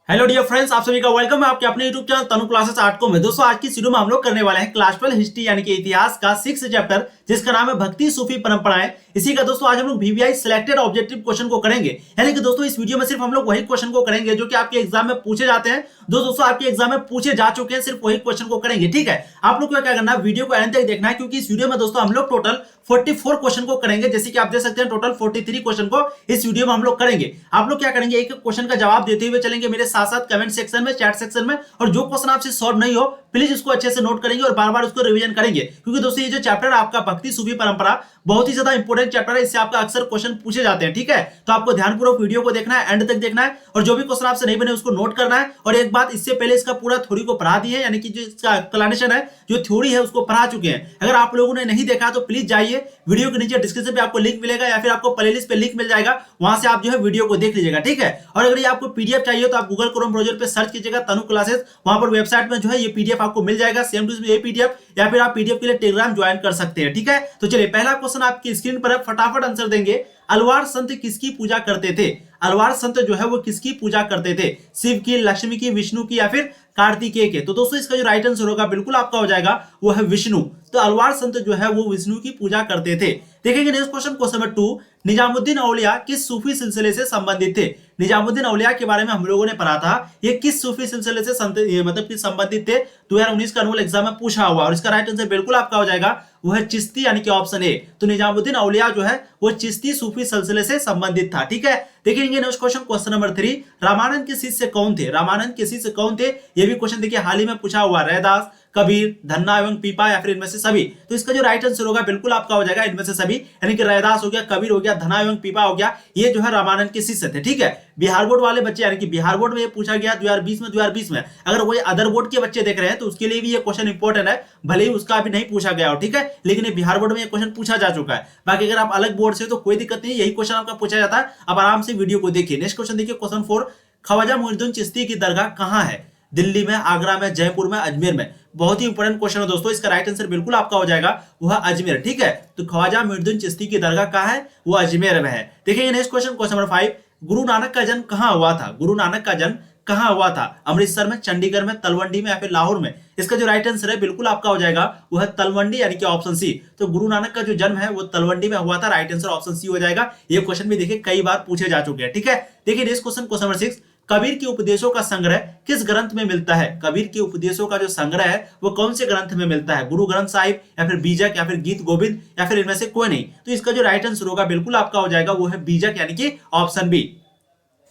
Hello dear friends, आप सभी का वेलकम है आपके अपने यूट्यूब चैनल तनु क्लासेस आर्ट को में। दोस्तों आज की वीडियो में हम लोग करने वाले हैं क्लास 12 हिस्ट्री यानी कि इतिहास का 6 चैप्टर जिसका नाम है भक्ति सूफी परंपराएं। इसी का दोस्तों आज हम लोग वीवीआई सिलेक्टेड ऑब्जेक्टिव क्वेश्चन को करेंगे। यानी कि दोस्तों इस वीडियो में सिर्फ हम लोग वही क्वेश्चन को करेंगे जो कि आपके एग्जाम में पूछे जाते हैं। दोस्तों आपके एग्जाम में पूछे जा चुके हैं, सिर्फ वही क्वेश्चन को करेंगे। ठीक है, आप लोग को क्या करना है, वीडियो को एंड तक देखना है क्योंकि इस वीडियो में दोस्तों हम लोग टोटल 44 क्वेश्चन को करेंगे। जैसे कि आप देख सकते हैं टोटल 43 क्वेश्चन को इस वीडियो में हम लोग करेंगे। आप लोग क्या करेंगे, एक एक क्वेश्चन का जवाब देते हुए चलेंगे मेरे साथ साथ कमेंट सेक्शन में, चैट सेक्शन में। और जो क्वेश्चन आपसे सॉल्व नहीं हो प्लीज उसको अच्छे से नोट करेंगे और बार बार उसको रिवीजन करेंगे क्योंकि दोस्तों ये जो चैप्टर है आपका भक्ति सूफी परंपरा बहुत ही ज्यादा इंपॉर्टेंट चैप्टर है। इससे आपका अक्सर क्वेश्चन पूछे जाते हैं। ठीक है, तो आपको ध्यानपूर्वक वीडियो को देखना है, एंड तक देखना है और जो भी क्वेश्चन आपसे नहीं बने उसको नोट करना है। और एक बात, इससे पहले इसका पूरा थ्योरी को पढ़ा दी है, यानी कि जो इसका एक्सप्लेनेशन है, जो थ्योरी है उसको पढ़ा चुके हैं। अगर आप लोगों ने नहीं देखा तो प्लीज जाइए, वीडियो के नीचे डिस्क्रिप्शन पे आपको लिंक मिलेगा या फिर आपको प्लेलिस्ट पे लिंक मिल जाएगा, वहां से आप जो है वीडियो को देख लीजिएगा। ठीक है, और अगर ये आपको पीडीएफ चाहिए तो आप गूगल क्रोम ब्राउजर पे सर्च कीजिएगा तनु क्लासेस, वहां पर वेबसाइट में जो है ये पीडीएफ आपको मिल जाएगा, सेम टू सेम ये पीडीएफ, या फिर आप पीडीएफ के लिए टेलीग्राम ज्वाइन कर सकते हैं। ठीक है, तो चलिए पहला क्वेश्चन आपकी स्क्रीन पर है, फटाफट आंसर देंगे। अलवार संत किसकी पूजा करते थे? अलवार संत जो है वो किसकी पूजा करते थे? शिव की, लक्ष्मी की, विष्णु की या फिर कार्तिकेय के? तो दोस्तों इसका जो राइट आंसर होगा बिल्कुल आपका हो जाएगा वो है विष्णु। तो अलवार संत जो है वो विष्णु की पूजा करते थे। देखेंगे next question, question number 2, Nizamuddin Auliya किस सूफी सिलसिले से संबंधित थे? निजामुद्दीन औलिया के बारे में हम लोगों ने पढ़ा था, ये किस सूफी सिलसिले से मतलब कि संबंधित थे? 2019 का एनुअल एग्जाम में पूछा हुआ और इसका राइट आंसर बिल्कुल आपका हो जाएगा वो है चिश्ती, यानी कि ऑप्शन ए। तो निजामुद्दीन औलिया जो है वो चिश्ती सूफी सिलसिले से संबंधित था। ठीक है, देखेंगे next question, question number 3, Ramanand के शिष्य कौन थे? रामानंद के शिष्य कौन थे? ये भी क्वेश्चन देखिए हाल ही में पूछा हुआ, रैदास, कबीर, धन्ना एवं पीपा या फिर इनमें से सभी? तो इसका जो राइट आंसर होगा बिल्कुल आपका हो जाएगा इनमें से सभी, यानी कि रैदास हो गया, कबीर हो गया, धन्ना एवं पीपा हो गया, ये जो है रामानंद के शिष्य थे। ठीक है, बिहार बोर्ड वाले बच्चे, यानी कि बिहार बोर्ड में ये पूछा गया 2020 में, अगर कोई अदर बोर्ड के बच्चे देख रहे हैं तो उसके लिए भी ये क्वेश्चन इंपॉर्टेंट है, भले ही उसका अभी नहीं पूछा गया हो। ठीक है, लेकिन ये बिहार बोर्ड में ये क्वेश्चन पूछा जा चुका है। बाकी अगर आप अलग बोर्ड से तो कोई दिक्कत नहीं, यही क्वेश्चन आपका पूछा जाता है, अब आराम से वीडियो को देखिए। नेक्स्ट क्वेश्चन देखिए, क्वेश्चन 4, ख्वाजा मुइनुद्दीन चिश्ती की दरगाह कहां है? दिल्ली में, आगरा में, जयपुर में, अजमेर में? बहुत ही इंपॉर्टेंट क्वेश्चन है दोस्तों, इसका राइट आंसर बिल्कुल आपका हो जाएगा वो है अजमेर। ठीक है, तो ख्वाजा मुइनुद्दीन चिश्ती की दरगाह कहां है? वो अजमेर में है। देखिए next question, question number 5, Guru Nanak का जन्म कहां हुआ था? गुरु नानक का जन्म कहां हुआ था? अमृतसर में, चंडीगढ़ में, तलवंडी में या फिर लाहौर में? इसका जो राइट आंसर है बिल्कुल आपका हो जाएगा वो है तलवंडी, यानी कि ऑप्शन सी। तो गुरु नानक का जो जन्म है वो तलवंडी में हुआ था, राइट आंसर ऑप्शन सी हो जाएगा। ये क्वेश्चन भी देखिए कई बार पूछे जा चुके हैं। ठीक है, देखिए next question, question number 6, Kabir के उपदेशों का संग्रह किस ग्रंथ में मिलता है? कबीर के उपदेशों का जो संग्रह है वो कौन से ग्रंथ में मिलता है? गुरु ग्रंथ साहिब या फिर बीजक या फिर गीत गोविंद या फिर इनमें से कोई नहीं? तो इसका जो राइट आंसर होगा बिल्कुल आपका हो जाएगा वो है बीजक, यानी कि ऑप्शन बी।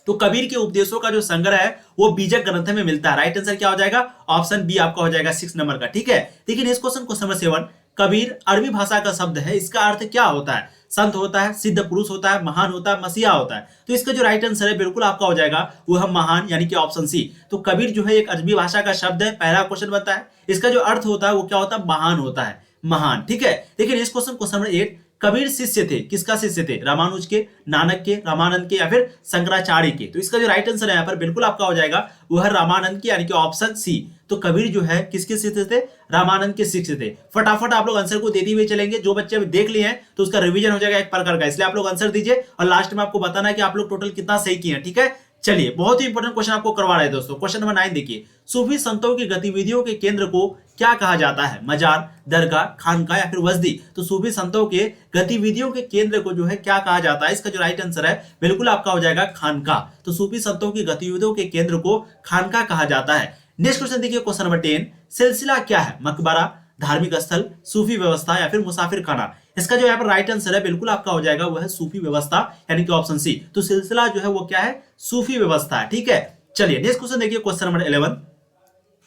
तो कबीर के उपदेशों का जो संग्रह है वो बीजक ग्रंथ में मिलता है, राइट आंसर क्या हो जाएगा? ऑप्शन बी आपका हो जाएगा 6 नंबर का। ठीक है, देखिए next question, question number 7, Kabir अरबी भाषा का शब्द है, इसका अर्थ क्या होता है? संत होता है, सिद्ध पुरुष होता है, महान होता है, मसीहा होता है? तो इसका जो राइट आंसर है बिल्कुल आपका हो जाएगा वो है महान, यानी कि ऑप्शन सी। तो कबीर जो है एक अरबी भाषा का शब्द है, पहला क्वेश्चन बनता है, इसका जो अर्थ होता है वो क्या होता है? महान होता है, महान। ठीक है, देखिए next question, question number 8, Kabir शिष्य थे, किसका शिष्य थे? रामानुज के, नानक के, रामानंद के या फिर शंकराचार्य के? तो इसका जो राइट आंसर है यहाँ पर बिल्कुल आपका हो जाएगा वो है रामानंद की, यानी कि ऑप्शन सी। तो कबीर जो है किसके शिष्य थे? रामानंद के शिष्य थे। फटाफट आप लोग आंसर को देते हुए चलेंगे, जो बच्चे अभी देख लिए हैं तो उसका रिवीजन हो जाएगा एक प्रकार का, इसलिए आप लोग आंसर दीजिए और लास्ट में आपको बताना है कि आप लोग टोटल कितना सही किए हैं। ठीक है, चलिए बहुत ही इंपॉर्टेंट क्वेश्चन आपको करवा रहे हैं दोस्तों। क्वेश्चन नंबर 9 देखिए, सूफी संतों की गतिविधियों के केंद्र को क्या कहा जाता है? मजार, दरगाह, खानका या फिर वजदी? तो सूफी संतों के गतिविधियों के केंद्र को जो है क्या कहा जाता है? इसका जो राइट आंसर है बिल्कुल आपका हो जाएगा खानका। तो सूफी संतों की गतिविधियों के केंद्र को खानका कहा जाता है। नेक्स्ट क्वेश्चन देखिए, क्वेश्चन नंबर 10, सिलसिला क्या है? मकबरा, धार्मिक स्थल, सूफी व्यवस्था या फिर मुसाफिर खाना? इसका जो यहाँ पर राइट आंसर है बिल्कुल आपका हो जाएगा वो है सूफी व्यवस्था, यानी कि ऑप्शन सी। तो सिलसिला जो है वो क्या है? सूफी व्यवस्था है। ठीक है, चलिए नेक्स्ट क्वेश्चन देखिए, क्वेश्चन नंबर 11,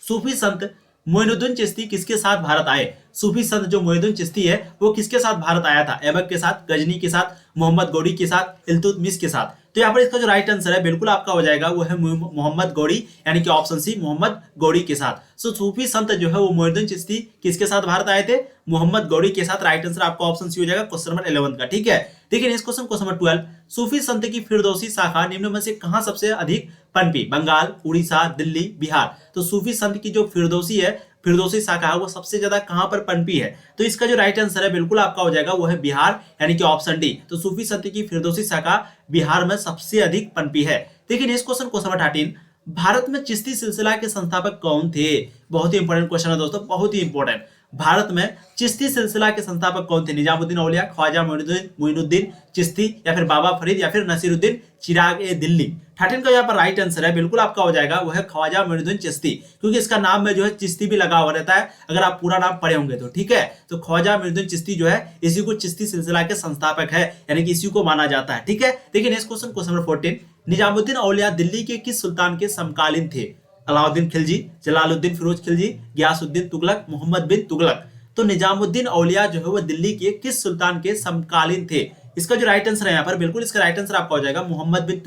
सूफी संत मोइनुद्दीन चिश्ती किसके साथ भारत आए? सूफी संत जो मोइनुद्दीन चिश्ती है वो किसके साथ भारत आया था? ऐबक के साथ, गजनी के साथ, मोहम्मद गौरी के साथ, इल्तुतमिश के साथ? तो यहाँ पर इसका जो राइट आंसर है बिल्कुल आपका हो जाएगा वो है मोहम्मद गौरी, यानी कि ऑप्शन सी, मोहम्मद गौरी के साथ। सो सूफी संत जो है वो मोइनुद्दीन चिश्ती किसके साथ भारत आए थे? मोहम्मद गौरी के साथ, राइट आंसर आपका ऑप्शन सी हो जाएगा क्वेश्चन नंबर 11 का। ठीक है, देखिए नेक्स्ट क्वेश्चन, क्वेश्चन नंबर 12, सूफी संत की फिरदौसी शाखा निम्न में से कहां सबसे अधिक पनपी? बंगाल, उड़ीसा, दिल्ली, बिहार? तो सूफी संत की जो फिरदौसी है, फिरदौसी शाखा है वो सबसे ज्यादा कहां पर पनपी है? तो इसका जो राइट आंसर है बिल्कुल आपका हो जाएगा वो है बिहार, यानी कि ऑप्शन डी। तो सूफी संत की फिरदौसी शाखा बिहार में सबसे अधिक पनपी है। देखिए next question, question number 13, Bharat में चिश्ती सिलसिला के संस्थापक कौन थे? बहुत ही इंपॉर्टेंट क्वेश्चन है दोस्तों, बहुत ही इंपॉर्टेंट। भारत में चिश्ती सिलसिला के संस्थापक कौन थे? निजामुद्दीन औलिया, ख्वाजा मोइनुद्दीन चिश्ती, या फिर बाबा फरीद, या फिर नसीरुद्दीन चिराग ए दिल्ली। 13 का यहाँ पर राइट आंसर है बिल्कुल आपका हो जाएगा वो है ख्वाजा मोइनुद्दीन चिश्ती, क्योंकि इसका नाम में जो है चिश्ती भी लगा हुआ रहता है अगर आप पूरा नाम पढ़े होंगे तो, ठीक है। तो ख्वाजा मोइनुद्दीन चिश्ती जो है इसी को चिश्ती सिलसिला के संस्थापक है, यानी कि इसी को माना जाता है, ठीक है। देखिए next question, question number 14, Nizamuddin Auliya Delhi के किस सुल्तान के समकालीन थे? अलाउद्दीन खिलजी, जलालुद्दीन फिरोज खिलजी, गियासुद्दीन तुगलक, मोहम्मद बिन तुगलक। तो निजामुद्दीन औलिया जो है वो दिल्ली के किस सुल्तान के समकालीन थे? इसका जो राइट आंसर है यहाँ पर बिल्कुल इसका राइट आंसर आपका हो जाएगा मोहम्मद बिन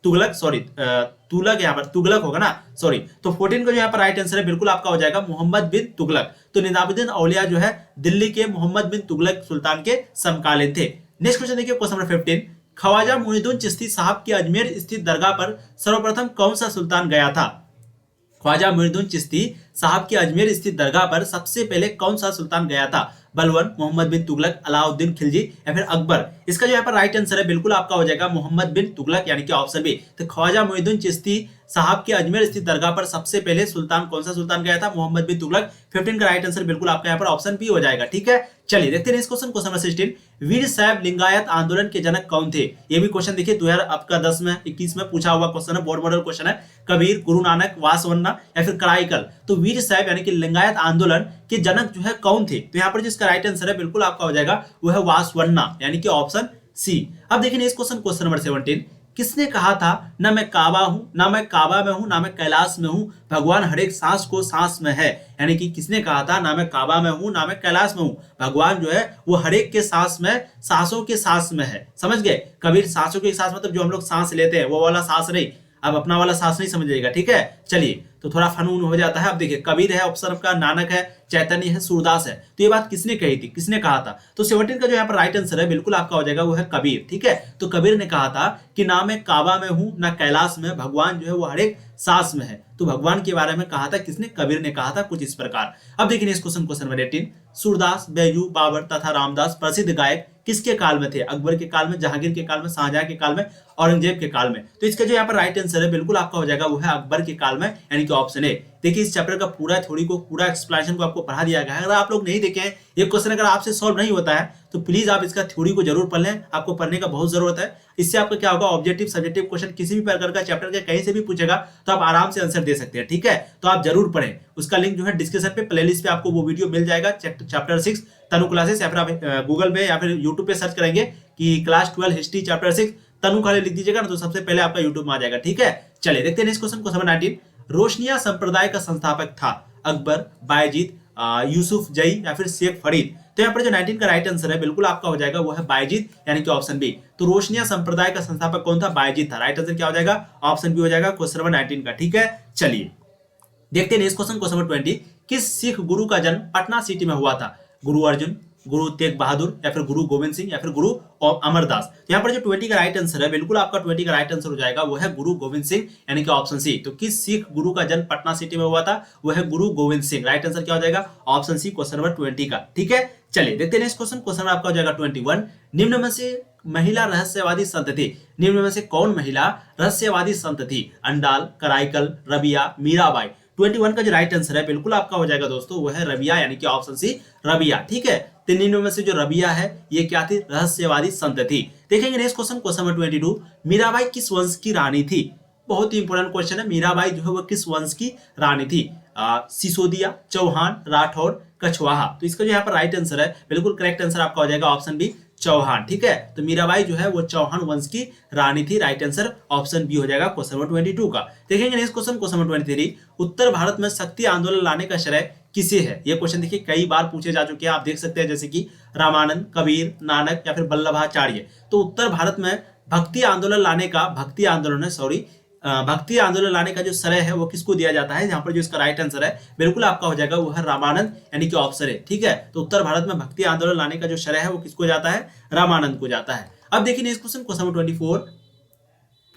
तुगलक सॉरी तुगलक, यहाँ पर तुगलक होगा ना, सॉरी। तो 14 का जो यहाँ पर राइट आंसर है बिल्कुल आपका हो जाएगा मोहम्मद बिन तुगलक। तो निजामुद्दीन औलिया जो है दिल्ली के मोहम्मद बिन तुगलक सुल्तान के समकालीन थे। नेक्स्ट क्वेश्चन देखिए, क्वेश्चन नंबर 15, ख्वाजा मोइनुद्दीन चिश्ती साहब की अजमेर स्थित दरगाह पर सर्वप्रथम कौन सा सुल्तान गया था? ख्वाजा मोइनुद्दीन चिश्ती साहब की अजमेर स्थित दरगाह पर सबसे पहले कौन सा सुल्तान गया था? बलवन, मोहम्मद बिन तुगलक, अलाउद्दीन खिलजी, या फिर अकबर। इसका जो यहाँ पर राइट आंसर है बिल्कुल आपका हो जाएगा मोहम्मद बिन तुगलक, यानी कि ऑप्शन बी। तो ख्वाजा मोइनुद्दीन चिश्ती साहब की अजमेर स्थित दरगाह पर सबसे पहले सुल्तान कौन सा सुल्तान गया था? मोहम्मद बिन तुगलक। 15 का राइट आंसर बिल्कुल आपका यहाँ पर ऑप्शन बी हो जाएगा, ठीक है। चलिए देखते हैं इस क्वेश्चन, क्वेश्चन नंबर 16, वीर साहब लिंगायत आंदोलन के जनक कौन थे? ये भी क्वेश्चन देखिए 2010 में 21 में पूछा हुआ क्वेश्चन है, बोर्ड मॉडल क्वेश्चन है। कबीर, गुरु नानक, वासवन्ना, या फिर कराईकल। तो वीर साहब यानी कि लिंगायत आंदोलन के जनक जो है कौन थे? तो यहाँ पर जिसका राइट आंसर है बिल्कुल आपका हो जाएगा वो है वासवन्ना, यानी कि ऑप्शन सी। अब देखिए इस क्वेश्चन, क्वेश्चन नंबर 17, किसने कहा था ना मैं काबा हूं, ना मैं काबा में हूं, ना मैं कैलाश में हूं, भगवान हर एक सांस को सांस में है? यानी कि किसने कहा था ना मैं काबा में हूं, ना मैं कैलाश में हूं, भगवान जो है वो हर एक के सांस में, सांसों के सांस में है। समझ गए? कबीर सांसों के सांस मतलब जो हम लोग सांस लेते हैं वो वाला सांस नहीं, अब अपना वाला सांस नहीं समझिएगा, ठीक है। चलिए तो थोड़ा फनून हो जाता है। अब देखिए कबीर है ऑप्शन का, नानक है, चैतन्य है, सूरदास है। तो ये बात किसने कही थी, किसने कहा था? तो 17 का जो यहाँ पर राइट आंसर है बिल्कुल आपका हो जाएगा वो है कबीर, ठीक है। तो कबीर ने कहा था कि ना मैं काबा में हूं, ना कैलाश में, भगवान जो है वो हर एक सांस में है। तो भगवान के बारे में कहा था किसने? कबीर ने कहा था, कुछ इस प्रकार। अब देखिए इस question, question number 18, Surdas, Baiju, Babar तथा रामदास प्रसिद्ध गायक किसके काल में थे? अकबर के काल में, जहांगीर के काल में, शाहजहां के काल में, औरंगजेब के काल में? तो इसका जो यहाँ पर राइट आंसर है बिल्कुल आपका हो जाएगा वो है अकबर के काल में, यानी कि ऑप्शन ए। देखिए इस चैप्टर का पूरा थ्योरी को, पूरा एक्सप्लेनेशन को आपको पढ़ा दिया गया है। अगर आप लोग नहीं देखे हैं, ये क्वेश्चन अगर आपसे सॉल्व नहीं होता है तो प्लीज आप इसका थ्योरी को जरूर पढ़ लें, आपको पढ़ने का बहुत जरूरत है। इससे आपका क्या होगा, ऑब्जेक्टिव सब्जेक्टिव क्वेश्चन किसी भी प्रकार का चैप्टर के कहीं से भी पूछेगा तो आप आराम से आंसर दे सकते हैं, ठीक है। तो आप जरूर पढ़ें, उसका लिंक जो है डिस्क्रिप्शन पे, प्लेलिस्ट पे आपको वो वीडियो मिल जाएगा, चैप्टर 6 तनु क्लासेस, या फिर आप गूगल पे या फिर यूट्यूब पे सर्च करेंगे कि क्लास 12 हिस्ट्री चैप्टर 6 तनु खाली लिख दीजिएगा ना, तो सबसे पहले आपका यूट्यूब में आ जाएगा, ठीक है। चलिए देखते हैं नेक्स्ट क्वेश्चन, क्वेश्चन नंबर 19, रोशनिया संप्रदाय का संस्थापक था अकबर, बायजीद, यूसुफ जई, या फिर शेख फरीद? तो यहाँ पर जो 19 का राइट आंसर है बिल्कुल आपका हो जाएगा वो है बायजीद, यानी कि ऑप्शन बी। तो रोशनिया संप्रदाय का संस्थापक कौन था? बायजीद था। राइट आंसर क्या हो जाएगा? ऑप्शन बी हो जाएगा क्वेश्चन नंबर 19 का, ठीक है। चलिए देखते हैं नेक्स्ट क्वेश्चन, क्वेश्चन नंबर 20, किस सिख गुरु का जन्म पटना सिटी में हुआ था? गुरु अर्जुन, गुरु तेग बहादुर, या फिर गुरु गोविंद सिंह, या फिर गुरु अमरदास? तो यहाँ पर जो 20 का राइट आंसर है बिल्कुल आपका 20 का राइट आंसर हो जाएगा वो है गुरु गोविंद सिंह, यानी कि ऑप्शन सी। तो किस सिख गुरु का जन्म पटना सिटी में हुआ था? वो है गुरु गोविंद सिंह। राइट आंसर क्या हो जाएगा? ऑप्शन सी, क्वेश्चन नंबर 20 का, ठीक है। चलिए देखते हैं नेक्स्ट क्वेश्चन, क्वेश्चन आपका हो जाएगा 21, निम्न में से महिला रहस्यवादी संत थी, निम्न में से कौन महिला रहस्यवादी संत थी? अंडाल, कराईकल, रबिया, मीराबाई? 21 का जो राइट आंसर है बिल्कुल आपका हो जाएगा दोस्तों वो है रबिया, यानी कि ऑप्शन सी, रबिया, ठीक है। तीनों में से जो रबिया है ये क्या थी? रहस्यवादी संत थी। देखेंगे next question, question number 22, Mirabai किस वंश की रानी थी? बहुत ही इंपॉर्टेंट क्वेश्चन है। मीराबाई जो है वो किस वंश की रानी थी? सिसोदिया, चौहान, राठौर, कछवाहा? तो इसका जो यहाँ पर राइट आंसर है बिल्कुल करेक्ट आंसर आपका हो जाएगा ऑप्शन बी, चौहान, ठीक है। तो मीराबाई जो है वो चौहान वंश की रानी थी। राइट आंसर ऑप्शन बी हो जाएगा क्वेश्चन नंबर 22 का। देखेंगे नेक्स्ट क्वेश्चन, क्वेश्चन नंबर 23, उत्तर भारत में शक्ति आंदोलन लाने का श्रेय किसे है? ये क्वेश्चन देखिए कई बार पूछे जा चुके हैं, आप देख सकते हैं, जैसे कि रामानंद, कबीर, नानक, या फिर वल्लभाचार्य? तो उत्तर भारत में भक्ति आंदोलन लाने का, भक्ति आंदोलन लाने का जो श्रेय है वो किसको दिया जाता है? यहाँ पर जो इसका राइट आंसर है बिल्कुल आपका हो जाएगा वो है रामानंद, यानी कि ऑप्शन है, ठीक है। तो उत्तर भारत में भक्ति आंदोलन लाने का जो श्रेय है वो किसको जाता है? रामानंद को जाता है। अब देखिए नेक्स्ट क्वेश्चन, क्वेश्चन नंबर 24,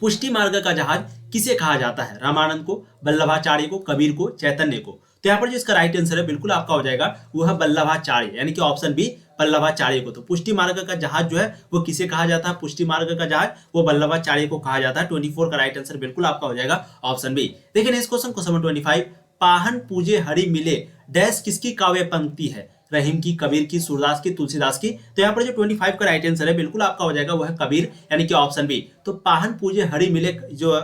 पुष्टि मार्ग का जहाज किसे कहा जाता है? रामानंद को, वल्लभाचार्य को, कबीर को, चैतन्य को? तो यहाँ पर जो इसका राइट आंसर है बिल्कुल आपका हो जाएगा वो है वल्लभाचार्य, यानी कि ऑप्शन बी, वल्लभाचार्य को। तो पुष्टि मार्ग का जहाज जो है वो किसे कहा जाता है? पुष्टि मार्ग का जहाज वो वल्लभाचार्य को कहा जाता है। 24 का राइट आंसर बिल्कुल आपका हो जाएगा ऑप्शन बी। देखिए नेक्स्ट क्वेश्चन नंबर 25, पाहन पूजे हरि मिले डैश किसकी काव्य पंक्ति है? रहीम की, कबीर की, सूरदास की, तुलसीदास की। तो यहाँ पर जो 25 का राइट आंसर है बिल्कुल आपका हो जाएगा वो है कबीर यानी कि ऑप्शन बी। तो पाहन पूजे हरि मिले जो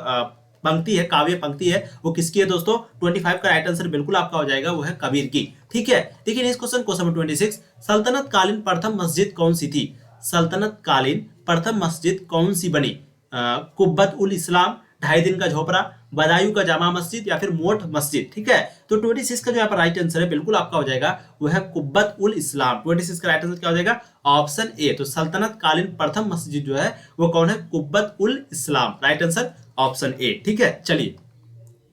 पंक्ति है, काव्य पंक्ति है, वो किसकी है दोस्तों? 25 का राइट आंसर बिल्कुल आपका हो जाएगा वो है कबीर की। ठीक है, देखिए नेक्स्ट क्वेश्चन नंबर 26, सल्तनत कालीन प्रथम मस्जिद कौन सी थी? सल्तनत कालीन प्रथम मस्जिद कौन सी बनी? कुब्बत उल इस्लाम, ढाई दिन का झोपड़ा, बदायूं का जामा मस्जिद या फिर मोठ मस्जिद। ठीक है, तो 26 का जो यहाँ पर राइट आंसर है बिल्कुल आपका हो जाएगा वो है कुब्बत उल इस्लाम। 26 का राइट आंसर क्या हो जाएगा? Option A. तो सल्तनत कालीन प्रथम मस्जिद जो है वो कौन है? Quwwat ul Islam. Right answer option A. ठीक है, चलिए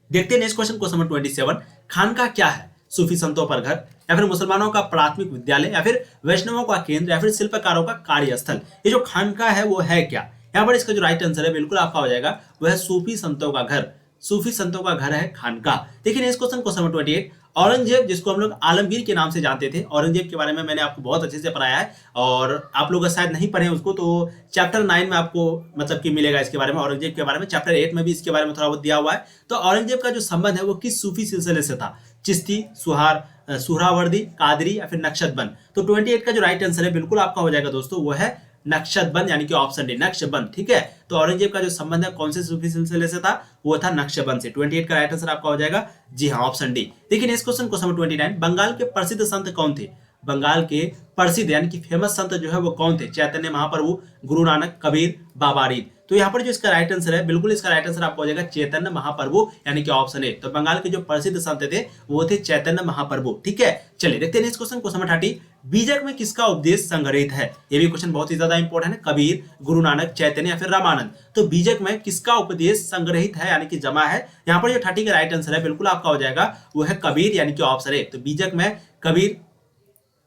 देखते हैं नेक्स्ट क्वेश्चन नंबर 27, खानका क्या है? सूफी संतों पर घर या फिर मुसलमानों का प्राथमिक विद्यालय या फिर वैष्णवों का केंद्र या फिर शिल्पकारों का कार्यस्थल। ये जो खानका है वो है क्या? यहाँ पर इसका जो राइट आंसर है बिल्कुल आपका हो जाएगा वह है सूफी संतों का घर। सूफी संतों का घर है खानका। देखिए नेक्स्ट क्वेश्चन नंबर 28, औरंगजेब जिसको हम लोग आलमगीर के नाम से जानते थे, औरंगजेब के बारे में मैंने आपको बहुत अच्छे से पढ़ाया है और आप लोग शायद नहीं पढ़े उसको, तो चैप्टर 9 में आपको मतलब कि मिलेगा इसके बारे में, औरंगजेब के बारे में। चैप्टर 8 में भी इसके बारे में थोड़ा बहुत दिया हुआ है। तो औरंगजेब का जो संबंध है वो किस सूफी सिलसिले से था? चिश्ती, सुहरावर्दी, कादरी या फिर नक्शबंद। तो 28 का जो राइट आंसर है बिल्कुल आपका हो जाएगा दोस्तों वो है नक्शबंद यानी कि ऑप्शन डी, नक्शबंद। ठीक है, तो औरंगजेब का जो संबंध है कौन से सूफी सिलसिले से था? वो था नक्शबंद से। 28 का राइट आंसर आपका हो जाएगा जी हाँ, ऑप्शन डी। देखिए नेक्स्ट क्वेश्चन नंबर 29, बंगाल के प्रसिद्ध संत कौन थे? बंगाल के प्रसिद्ध यानी कि फेमस संत जो है वो कौन थे? चैतन्य महाप्रभु, गुरु नानक, कबीर, बाबारीद। तो यहाँ पर जो इसका राइट आंसर है बिल्कुल इसका राइट आंसर आपको हो जाएगा चैतन्य महाप्रभु यानी कि ऑप्शन ए। तो बंगाल के जो प्रसिद्ध संत थे वो थे चैतन्य महाप्रभु। ठीक है, चलिए देखते हैं नेक्स्ट क्वेश्चन नंबर 30, बीजक में किसका उपदेश संग्रहित है? ये भी क्वेश्चन बहुत ही ज्यादा इंपॉर्टेंट है। कबीर, गुरु नानक, चैतन्य या फिर रामानंद। तो बीजक में किसका उपदेश संग्रहित है यानी कि जमा है? यहाँ पर जो 30 का राइट आंसर है बिल्कुल आपका हो जाएगा वो है कबीर यानी कि ऑप्शन ए। तो बीजक में कबीर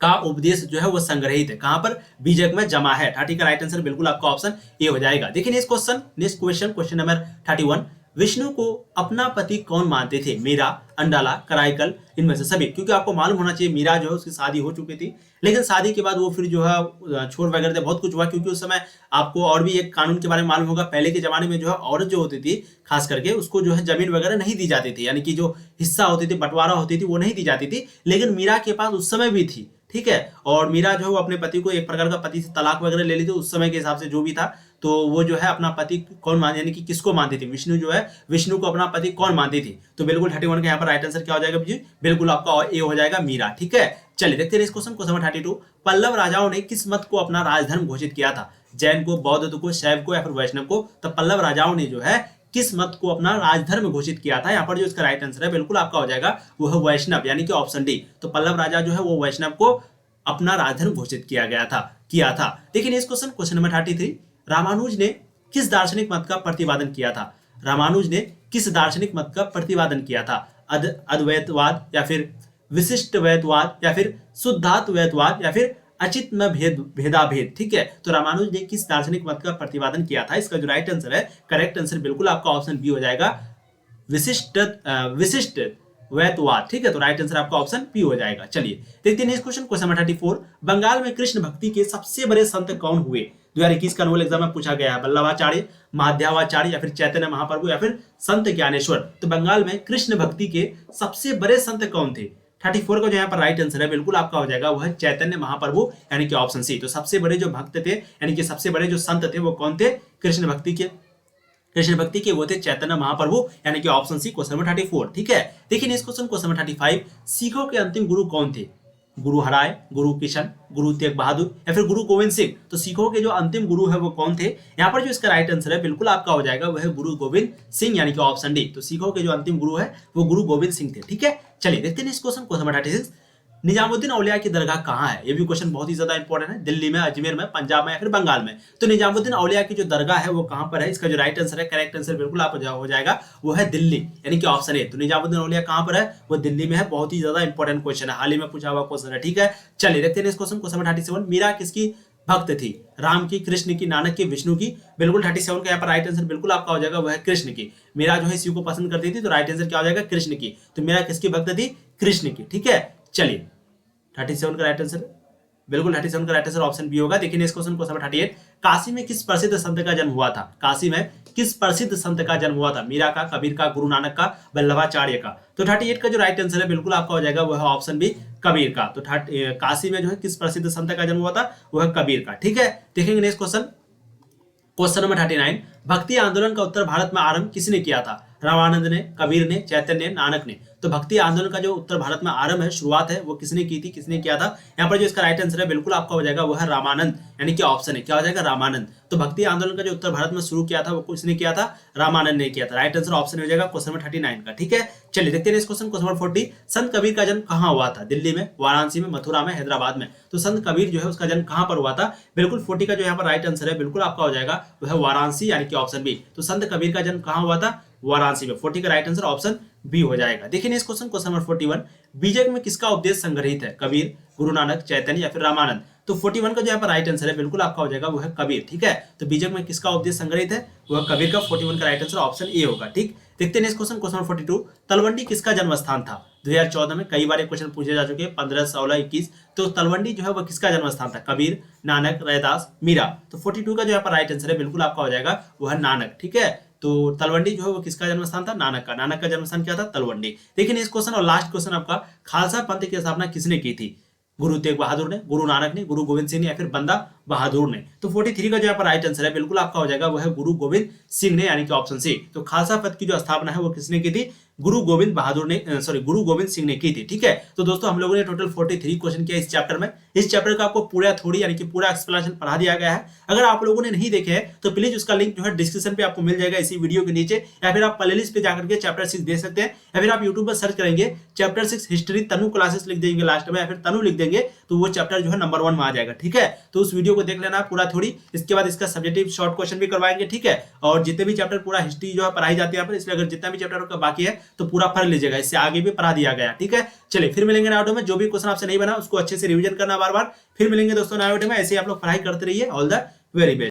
का उपदेश जो है वो संग्रहित है। कहां पर? बीजक में जमा है। 30 का राइट आंसर बिल्कुल आपका ऑप्शन ए हो जाएगा। देखिए नेक्स्ट क्वेश्चन नंबर 31, विष्णु को अपना पति कौन मानते थे? मीरा, अंडाला, कराइकल, इनमें से सभी। क्योंकि आपको मालूम होना चाहिए मीरा जो है उसकी शादी हो चुकी थी, लेकिन शादी के बाद वो फिर जो है छोड़ वगैरह थे, बहुत कुछ हुआ। क्योंकि उस समय आपको और भी एक कानून के बारे में मालूम होगा, पहले के जमाने में जो है औरत जो होती थी खास करके उसको जो है जमीन वगैरह नहीं दी जाती थी, यानी कि जो हिस्सा होती थी, बंटवारा होती थी, वो नहीं दी जाती थी। लेकिन मीरा के पास उस समय भी थी। ठीक है, और मीरा जो है वो अपने पति को एक प्रकार का पति से तलाक वगैरह ले ली थी उस समय के हिसाब से जो भी था। तो वो जो है अपना पति कौन मान यानी कि किसको मानती थी? विष्णु जो है विष्णु को अपना पति कौन मानती थी? तो बिल्कुल 31 का यहाँ पर राइट आंसर क्या हो जाएगा जी? बिल्कुल आपका ए हो जाएगा मीरा। ठीक है, चलिए देखते हैं इस क्वेश्चन नंबर 32, पल्लव राजाओं ने किस मत को अपना राजधर्म घोषित किया था? जैन को, बौद्ध को, शैव को या फिर वैष्णव को? तो पल्लव राजाओं ने जो है किस मत को अपना राजधर्म घोषित किया था? यहाँ पर जो इसका राइट आंसर है बिल्कुल आपका हो जाएगा वो है वैष्णव यानी कि ऑप्शन डी। तो पल्लव राजा जो है वो वैष्णव को अपना राजधर्म घोषित किया था। देखिए इस क्वेश्चन नंबर 33, रामानुज ने किस दार्शनिक मत का प्रतिपादन किया था? रामानुज ने किस दार्शनिक मत का प्रतिपादन किया था? अद्वैतवाद या फिर विशिष्टवैतवाद या फिर शुद्धाद्वैतवाद या फिर अचित में भेदाभेद। ठीक है, तो रामानुज ने किस दार्शनिक मत का प्रतिपादन किया था? इसका जो राइट आंसर है, करेक्ट आंसर बिल्कुल आपका ऑप्शन बी हो जाएगा, विशिष्ट वैतवाद। ठीक है, तो राइट आंसर आपका ऑप्शन पी हो जाएगा। चलिए देखते हैं नेक्स्ट क्वेश्चन नंबर 34, बंगाल में कृष्ण भक्ति के सबसे बड़े संत कौन हुए? 2021 का नोबेल एग्जाम में पूछा गया है। वल्लभाचार्य, माध्याचार्य या फिर चैतन्य महाप्रभु या फिर संत ज्ञानेश्वर। तो बंगाल में कृष्ण भक्ति के सबसे बड़े संत कौन थे? 34 का जो यहाँ पर राइट आंसर है बिल्कुल आपका हो जाएगा वह है चैतन्य महाप्रभु यानी कि ऑप्शन सी। तो सबसे बड़े जो भक्त थे यानी कि सबसे बड़े जो संत थे वो कौन थे? कृष्ण भक्ति के वो थे चैतन्य महाप्रभु यानी कि ऑप्शन सी, क्वेश्चन नंबर 34। ठीक है, देखिए नेक्स्ट क्वेश्चन नंबर 35, सिखों के अंतिम गुरु कौन थे? गुरु हराय, गुरु किशन, गुरु तेग बहादुर या फिर गुरु गोविंद सिंह। तो सिखों के जो अंतिम गुरु है वो कौन थे? यहाँ पर जो इसका राइट आंसर है बिल्कुल आपका हो जाएगा वह है गुरु गोविंद सिंह यानी कि ऑप्शन डी। तो सिखों के जो अंतिम गुरु है वो गुरु गोविंद सिंह थे। ठीक है, चलिए देखते हैं नेक्स्ट क्वेश्चन नंबर 36, निजामुद्दीन औलिया की दरगाह कहाँ है? ये भी क्वेश्चन बहुत ही ज्यादा इंपॉर्टेंट है। दिल्ली में, अजमेर में, पंजाब में या फिर बंगाल में? तो निजामुद्दीन औलिया की जो दरगाह है वो कहाँ पर है? इसका जो राइट आंसर है, करेक्ट आंसर बिल्कुल आप हो जाएगा वो है दिल्ली यानी कि ऑप्शन ए। तो निजामुद्दीन औलिया कहाँ पर है? वो दिल्ली में है। बहुत ही ज्यादा इंपॉर्टेंट क्वेश्चन है, हाल ही में पूछा हुआ क्वेश्चन है। ठीक है, चलिए देखते हैं इस क्वेश्चन नंबर 37, मीरा किसकी भक्त थी? राम की, कृष्ण की, नानक की, विष्णु की? बिल्कुल 37 का यहाँ पर राइट आंसर बिल्कुल आपका हो जाएगा वह है कृष्ण की। मीरा जो है शिव को पसंद करती थी, तो राइट आंसर क्या हो जाएगा? कृष्ण की। तो मीरा किसकी भक्त थी? कृष्ण की। ठीक है, चलिए 37 का राइट आंसर बिल्कुल 37 का राइट आंसर ऑप्शन बी होगा। देखिए next question, question number 38, Kashi में किस प्रसिद्ध संत का जन्म हुआ था? काशी में किस प्रसिद्ध संत का जन्म हुआ था? मीरा का, कबीर का, गुरु नानक का, वल्लभाचार्य का? तो 38 का जो राइट आंसर है बिल्कुल आपका हो जाएगा वो है ऑप्शन बी, कबीर का। तो काशी में जो है किस प्रसिद्ध संत का जन्म हुआ था? वो है कबीर का। ठीक है, देखेंगे नेक्स्ट क्वेश्चन, क्वेश्चन नंबर 39, भक्ति आंदोलन का उत्तर भारत में आरंभ किसने किया था? रामानंद ने, कबीर ने, चैतन्य ने, नानक ने? तो भक्ति आंदोलन का जो उत्तर भारत में आरंभ है, शुरुआत है, वो किसने की थी, किसने किया था? यहाँ पर जो इसका राइट आंसर है बिल्कुल आपका हो जाएगा वो है रामानंद, यानी कि ऑप्शन है क्या हो जाएगा, रामानंद। तो भक्ति आंदोलन का जो उत्तर भारत में शुरू किया था वो किसने किया था? रामानंद ने किया था। राइट आंसर ऑप्शन हो जाएगा क्वेश्चन नंबर 39 का। ठीक है, चलिए देखते हैं इस क्वेश्चन, क्वेश्चन नंबर 40, संत कबीर का जन्म कहाँ हुआ था? दिल्ली में, वाराणसी में, मथुरा में, हैदराबाद में? तो संत कबीर जो है उसका जन्म कहाँ पर हुआ था? बिल्कुल 40 का जो यहाँ पर राइट आंसर है बिल्कुल आपका हो जाएगा वो है वाराणसी, यानी कि ऑप्शन बी। तो संत कबीर का जन्म कहाँ हुआ था? वाराणसी में। 40 का राइट आंसर ऑप्शन बी हो जाएगा। देखिए इस क्वेश्चन, क्वेश्चन नंबर 41, बीजक में किसका उपदेश संग्रहित है? कबीर, गुरु नानक, चैतन्य या फिर रामानंद? तो 41 का जो यहाँ पर राइट आंसर है बिल्कुल आपका हो जाएगा वो है कबीर। ठीक है, तो बीजक में किसका उपदेश संग्रहित है? वो है कबीर का। 41 का राइट आंसर ऑप्शन ए होगा। ठीक, देखते हैं next question, question number 42, Talwandi किसका जन्म स्थान था? 2014 में कई बार क्वेश्चन पूछे जा चुके हैं, 15, 16, 21। तो तलवंडी जो है वो किसका जन्म स्थान था? कबीर, नानक, रैदास, मीरा? तो 42 का जो यहाँ पर राइट आंसर है बिल्कुल आपका हो जाएगा वो है नानक। ठीक है, तो तलवंडी जो है वो किसका जन्म स्थान था? नानक का। नानक का जन्म स्थान क्या था? तलवंडी। देखिए नेक्स्ट क्वेश्चन और लास्ट क्वेश्चन आपका, खालसा पंथ की स्थापना किसने की थी? गुरु तेग बहादुर ने, गुरु नानक ने, गुरु गोविंद सिंह ने या फिर बंदा बहादुर ने? तो 43 का जो यहाँ पर राइट आंसर है बिल्कुल आपका हो जाएगा वो है गुरु गोविंद सिंह ने, यानी कि ऑप्शन सी। तो खालसा पंथ की जो स्थापना है वो किसने की थी? गुरु गोविंद बहादुर ने, गुरु गोविंद सिंह ने की थी। ठीक है, तो दोस्तों हम लोगों ने टोटल 43 क्वेश्चन किया इस चैप्टर में। इस चैप्टर का आपको पूरा थोड़ी यानी कि पूरा एक्सप्लेनेशन पढ़ा दिया गया है। अगर आप लोगों ने नहीं देखे हैं तो प्लीज उसका लिंक जो है डिस्क्रिप्शन पे आपको मिल जाएगा इसी वीडियो के नीचे, या फिर आप प्लेलिस्ट पे जाकर के चैप्टर 6 देख सकते हैं, या फिर आप यूट्यूब पर सर्च करेंगे चैप्टर 6 हिस्ट्री तनु क्लासेस लिख देंगे लास्ट में, या फिर तनु लिख देंगे तो वो चैप्टर जो है नंबर 1 में आ जाएगा। ठीक है, तो उस वीडियो को देख लेना पूरा थोड़ी। इसके बाद इसका सब्जेक्टिव शॉर्ट क्वेश्चन भी करवाएंगे। ठीक है, और जितने भी चैप्टर पूरा हिस्ट्री जो है पढ़ाई जाती है यहाँ पर, इसलिए अगर जितना भी चैप्टर का बाकी है तो पूरा पढ़ लीजिएगा, इससे आगे भी पढ़ा दिया गया। ठीक है, चलिए फिर मिलेंगे नए वीडियो में। जो भी क्वेश्चन आपसे नहीं बना उसको अच्छे से रिवीजन करना बार बार। फिर मिलेंगे दोस्तों नए वीडियो में। ऐसे ही आप लोग पढ़ाई करते रहिए। All the very best.